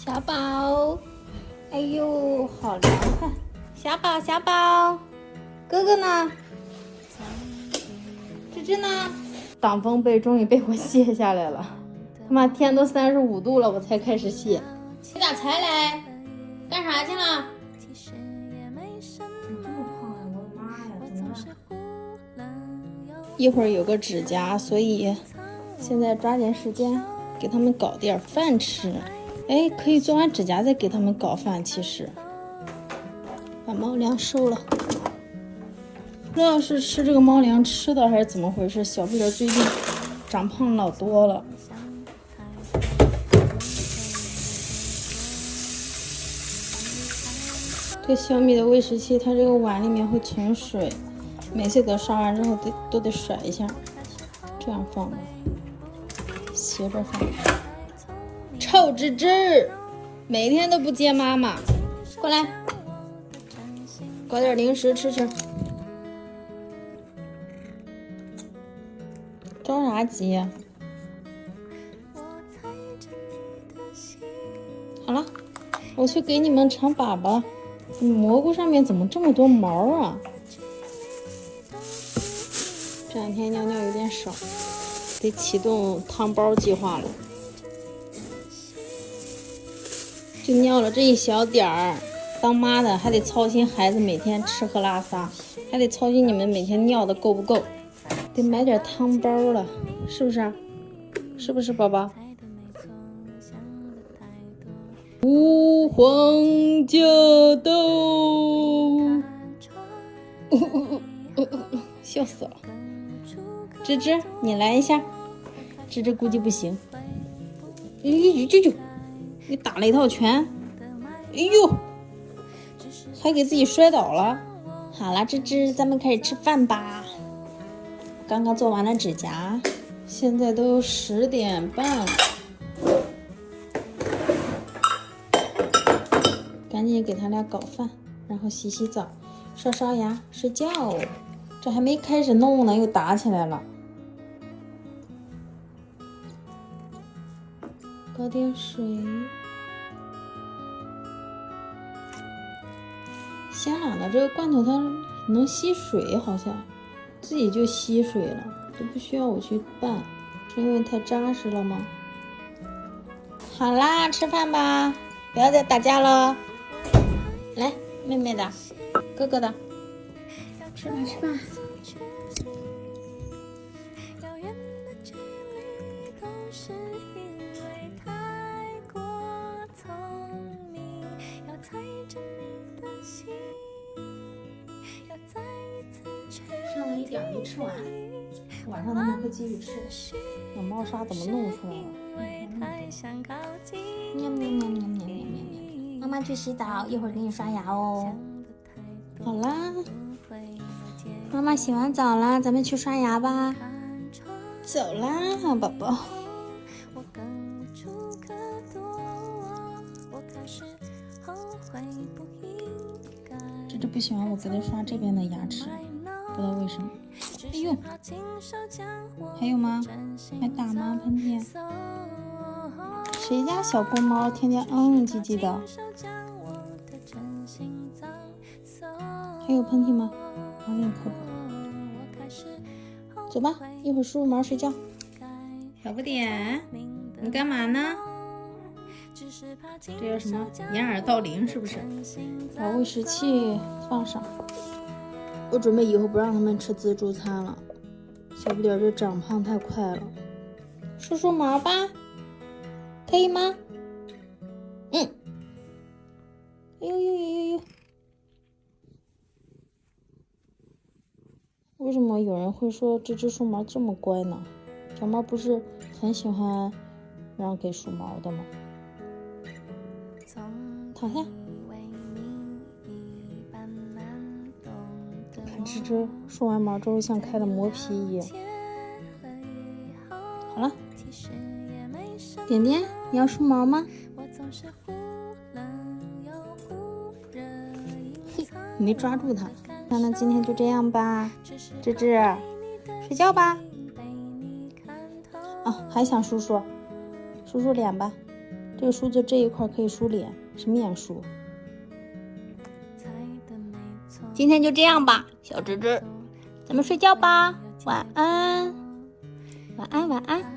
小宝，哎呦，好凉快！小宝，小宝，哥哥呢？芝芝呢？挡风被终于被我卸下来了。他妈天都35度了，我才开始卸。你咋才来？干啥去了？你这么胖啊！我的妈呀，怎么了？一会儿有个指甲，所以现在抓紧时间给他们搞点饭吃。哎，可以做完指甲再给他们搞饭。其实把猫粮收了，不知道是吃这个猫粮吃的还是怎么回事，小不点最近长胖老多了。这小米的喂食器，它这个碗里面会存水，每次都刷完之后都得甩一下，这样放的，斜着放。臭芝芝，每天都不接妈妈，过来，搞点零食吃吃。着啥急？好了，我去给你们尝粑粑。蘑菇上面怎么这么多毛啊？这两天尿尿有点少，得启动汤包计划了。就尿了这一小点儿，当妈的还得操心孩子每天吃喝拉撒，还得操心你们每天尿的够不够，得买点汤包了，是不是？是不是宝宝？吾皇驾到！笑死了。芝芝，你来一下。芝芝估计不行。啾，你打了一套拳。哎呦，还给自己摔倒了。好啦，芝芝，咱们开始吃饭吧。刚刚做完了指甲，现在都10点半了。赶紧给他俩搞饭，然后洗洗澡，刷牙，睡觉。这还没开始弄呢，又打起来了。搞点水。鲜朗的这个罐头它能吸水，好像自己就吸水了，都不需要我去拌，是因为太扎实了吗？好啦，吃饭吧，不要再打架了。来，妹妹的，哥哥的，吃吧吃吧。剩了一点没吃完，晚上他们会继续吃。有猫砂怎么弄出来了？喵喵喵喵喵喵喵！妈妈去洗澡，一会儿给你刷牙哦。好啦，妈妈洗完澡啦，咱们去刷牙吧。走啦，宝宝。芝芝不喜欢我给他刷这边的牙齿，不知道为什么。哎呦，还有吗？还打吗？喷嚏？谁家小公猫天天唧唧的？还有喷嚏吗？我给你抠抠。走吧，一会儿梳梳毛睡觉。小不点，你干嘛呢？这叫什么？掩耳盗铃是不是？把喂食器放上。我准备以后不让他们吃自助餐了，小不点这长胖太快了。梳梳毛吧，可以吗？哎呦！为什么有人会说这只梳毛这么乖呢？小猫不是很喜欢让给梳毛的吗？躺下。看芝芝梳完毛之后像开了磨皮一样。好了，点点，你要梳毛吗？嘿，没抓住它。那今天就这样吧，芝芝，睡觉吧。哦，还想梳脸吧。这个梳子这一块可以梳脸，是面梳。今天就这样吧，小芝芝，咱们睡觉吧，晚安，晚安，晚安。